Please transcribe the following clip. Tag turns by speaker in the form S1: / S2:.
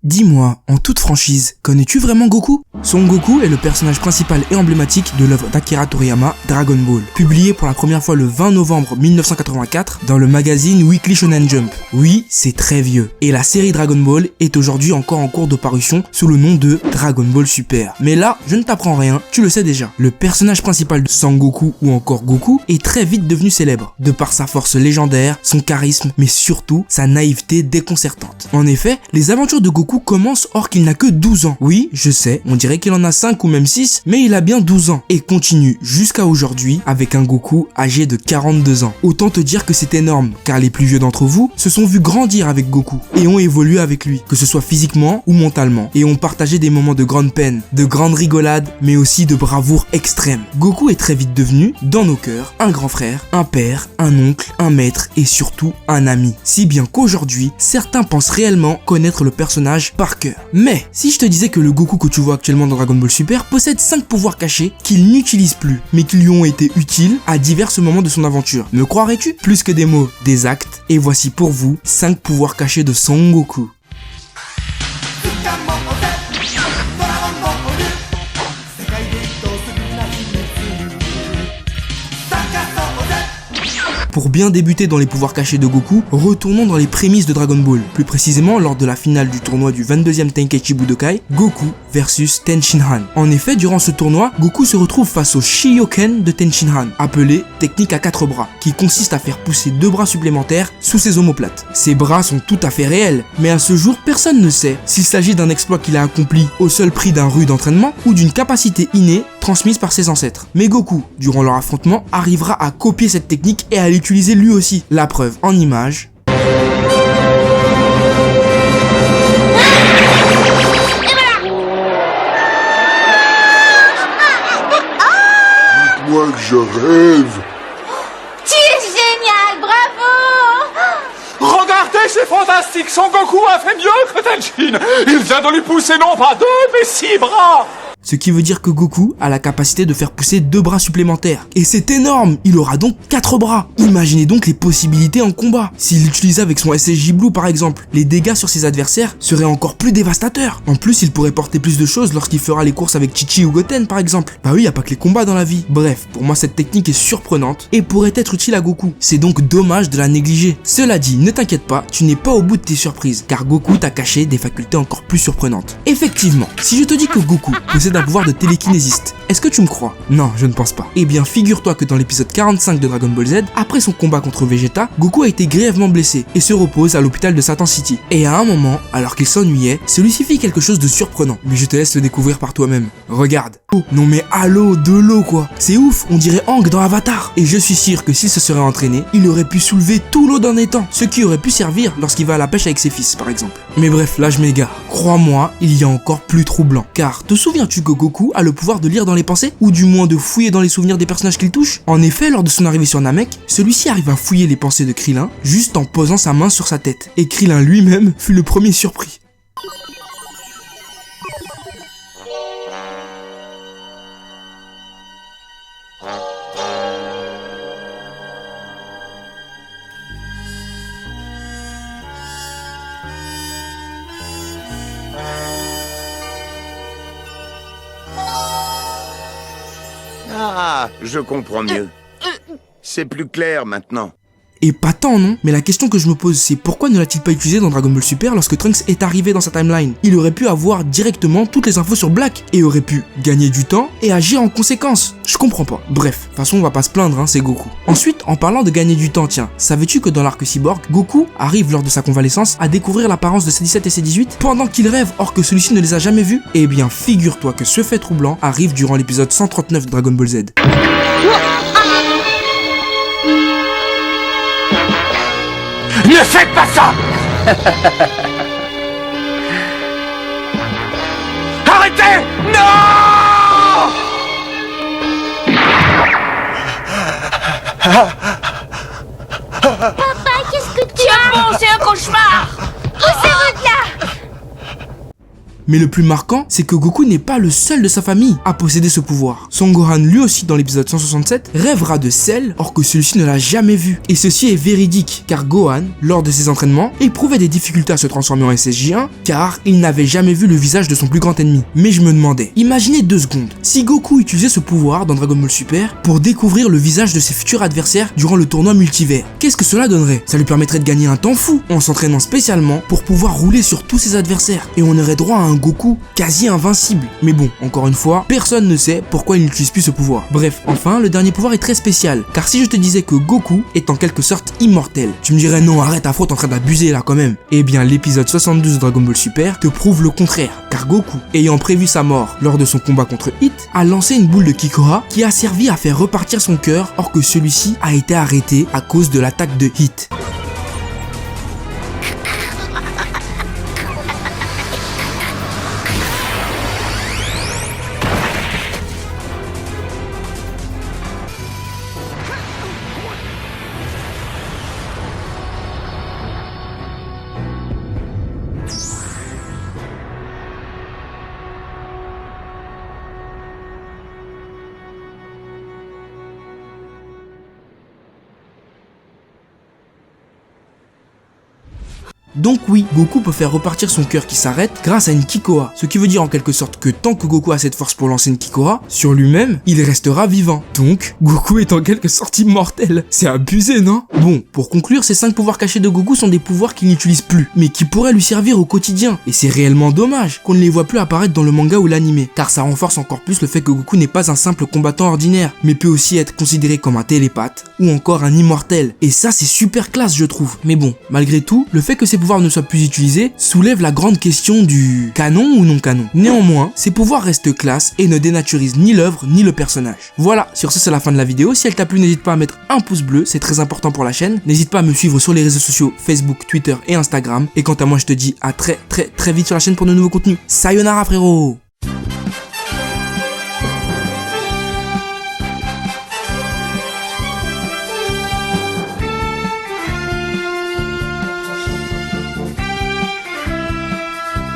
S1: Dis-moi, en toute franchise, connais-tu vraiment Goku? Son Goku est le personnage principal et emblématique de l'œuvre d'Akira Toriyama, Dragon Ball, publié pour la première fois le 20 novembre 1984 dans le magazine Weekly Shonen Jump. Oui, c'est très vieux. Et la série Dragon Ball est aujourd'hui encore en cours de parution sous le nom de Dragon Ball Super. Mais là, je ne t'apprends rien, tu le sais déjà. Le personnage principal de Sangoku ou encore Goku est très vite devenu célèbre, de par sa force légendaire, son charisme, mais surtout sa naïveté déconcertante. En effet, les aventures de Goku commence or qu'il n'a que 12 ans. Oui, je sais, on dirait qu'il en a 5 ou même 6, mais il a bien 12 ans et continue jusqu'à aujourd'hui avec un Goku âgé de 42 ans. Autant te dire que c'est énorme, car les plus vieux d'entre vous se sont vus grandir avec Goku et ont évolué avec lui, que ce soit physiquement ou mentalement, et ont partagé des moments de grande peine, de grandes rigolades, mais aussi de bravoure extrême. Goku est très vite devenu, dans nos cœurs, un grand frère, un père, un oncle, un maître et surtout un ami. Si bien qu'aujourd'hui, certains pensent réellement connaître le personnage par cœur. Mais, si je te disais que le Goku que tu vois actuellement dans Dragon Ball Super possède 5 pouvoirs cachés qu'il n'utilise plus, mais qui lui ont été utiles à divers moments de son aventure, me croirais-tu? Plus que des mots, des actes, et voici pour vous 5 pouvoirs cachés de Son Goku. Pour bien débuter dans les pouvoirs cachés de Goku, retournons dans les prémices de Dragon Ball, plus précisément lors de la finale du tournoi du 22e Tenkaichi Budokai, Goku versus Tenshinhan. En effet, durant ce tournoi, Goku se retrouve face au Shioken de Tenshinhan, appelé technique à 4 bras, qui consiste à faire pousser 2 bras supplémentaires sous ses omoplates. Ces bras sont tout à fait réels, mais à ce jour, personne ne sait s'il s'agit d'un exploit qu'il a accompli au seul prix d'un rude entraînement ou d'une capacité innée transmise par ses ancêtres. Mais Goku, durant leur affrontement, arrivera à copier cette technique et à l'utiliser lui aussi. La preuve en images.
S2: Dites-moi que je rêve.
S3: Tu es génial, bravo!
S4: Regardez, c'est fantastique, Son Goku a fait mieux que Tenshin. Il vient de lui pousser non pas 2, mais 6 bras.
S1: Ce qui veut dire que Goku a la capacité de faire pousser 2 bras supplémentaires. Et c'est énorme, il aura donc 4 bras. Imaginez donc les possibilités en combat. S'il l'utilisait avec son SSJ Blue par exemple, les dégâts sur ses adversaires seraient encore plus dévastateurs. En plus, il pourrait porter plus de choses lorsqu'il fera les courses avec Chi-Chi ou Goten par exemple. Bah oui, y a pas que les combats dans la vie. Bref, pour moi cette technique est surprenante et pourrait être utile à Goku. C'est donc dommage de la négliger. Cela dit, ne t'inquiète pas, tu n'es pas au bout de tes surprises, car Goku t'a caché des facultés encore plus surprenantes. Effectivement, si je te dis que Goku possède un pouvoir de télékinésiste, est-ce que tu me crois? Non, je ne pense pas. Eh bien, figure-toi que dans l'épisode 45 de Dragon Ball Z, après son combat contre Vegeta, Goku a été grièvement blessé et se repose à l'hôpital de Satan City. Et à un moment, alors qu'il s'ennuyait, celui-ci fit quelque chose de surprenant. Mais je te laisse le découvrir par toi-même. Regarde. Oh, non mais allô, de l'eau quoi. C'est ouf, on dirait Aang dans Avatar. Et je suis sûr que s'il se serait entraîné, il aurait pu soulever tout l'eau d'un étang, ce qui aurait pu servir lorsqu'il va à la pêche avec ses fils par exemple. Mais bref, là je m'égare. Crois-moi, il y a encore plus troublant. Car te souviens-tu que Goku a le pouvoir de lire dans les pensées, ou du moins de fouiller dans les souvenirs des personnages qu'il touche? En effet, lors de son arrivée sur Namek, celui-ci arrive à fouiller les pensées de Krillin juste en posant sa main sur sa tête. Et Krillin lui-même fut le premier surpris.
S5: Ah, je comprends mieux. C'est plus clair maintenant.
S1: Et pas tant non, mais la question que je me pose c'est pourquoi ne l'a-t-il pas utilisé dans Dragon Ball Super lorsque Trunks est arrivé dans sa timeline? Il aurait pu avoir directement toutes les infos sur Black et aurait pu gagner du temps et agir en conséquence. Je comprends pas. Bref, de toute façon on va pas se plaindre hein, c'est Goku. Ensuite, en parlant de gagner du temps, tiens, savais-tu que dans l'arc Cyborg, Goku arrive lors de sa convalescence à découvrir l'apparence de C17 et C18 pendant qu'il rêve or que celui-ci ne les a jamais vus? Eh bien, figure-toi que ce fait troublant arrive durant l'épisode 139 de Dragon Ball Z.
S4: Ne faites pas ça. Arrêtez. Non.
S3: Papa, qu'est-ce que tu as?
S6: Bon, c'est un cauchemar.
S3: Poussez-vous de là!
S1: Mais le plus marquant, c'est que Goku n'est pas le seul de sa famille à posséder ce pouvoir. Son Gohan, lui aussi dans l'épisode 167, rêvera de Cell, or que celui-ci ne l'a jamais vu. Et ceci est véridique, car Gohan, lors de ses entraînements, éprouvait des difficultés à se transformer en SSJ1, car il n'avait jamais vu le visage de son plus grand ennemi. Mais je me demandais, imaginez 2 secondes, si Goku utilisait ce pouvoir dans Dragon Ball Super pour découvrir le visage de ses futurs adversaires durant le tournoi multivers, qu'est-ce que cela donnerait? Ça lui permettrait de gagner un temps fou en s'entraînant spécialement pour pouvoir rouler sur tous ses adversaires, et on aurait droit à un Goku quasi invincible. Mais bon, encore une fois, personne ne sait pourquoi il n'utilise plus ce pouvoir. Bref, enfin, le dernier pouvoir est très spécial, car si je te disais que Goku est en quelque sorte immortel, tu me dirais non, arrête Afro, t'es en train d'abuser là quand même. Eh bien, l'épisode 72 de Dragon Ball Super te prouve le contraire, car Goku, ayant prévu sa mort lors de son combat contre Hit, a lancé une boule de Kikoha qui a servi à faire repartir son cœur, or que celui-ci a été arrêté à cause de l'attaque de Hit. Donc oui, Goku peut faire repartir son cœur qui s'arrête grâce à une Kikoha, ce qui veut dire en quelque sorte que tant que Goku a cette force pour lancer une Kikoha, sur lui-même, il restera vivant. Donc, Goku est en quelque sorte immortel. C'est abusé, non? Bon, pour conclure, ces 5 pouvoirs cachés de Goku sont des pouvoirs qu'il n'utilise plus, mais qui pourraient lui servir au quotidien. Et c'est réellement dommage qu'on ne les voit plus apparaître dans le manga ou l'anime, car ça renforce encore plus le fait que Goku n'est pas un simple combattant ordinaire, mais peut aussi être considéré comme un télépathe, ou encore un immortel. Et ça, c'est super classe, je trouve. Mais bon, malgré tout, le fait que ces pouvoirs ne soient plus utilisés soulève la grande question du canon ou non canon. Néanmoins, ces pouvoirs restent classe et ne dénaturisent ni l'œuvre ni le personnage. Voilà, sur ce c'est la fin de la vidéo. Si elle t'a plu, n'hésite pas à mettre un pouce bleu, c'est très important pour la chaîne. N'hésite pas à me suivre sur les réseaux sociaux Facebook, Twitter et Instagram. Et quant à moi, je te dis à très vite sur la chaîne pour de nouveaux contenus. Sayonara frérot!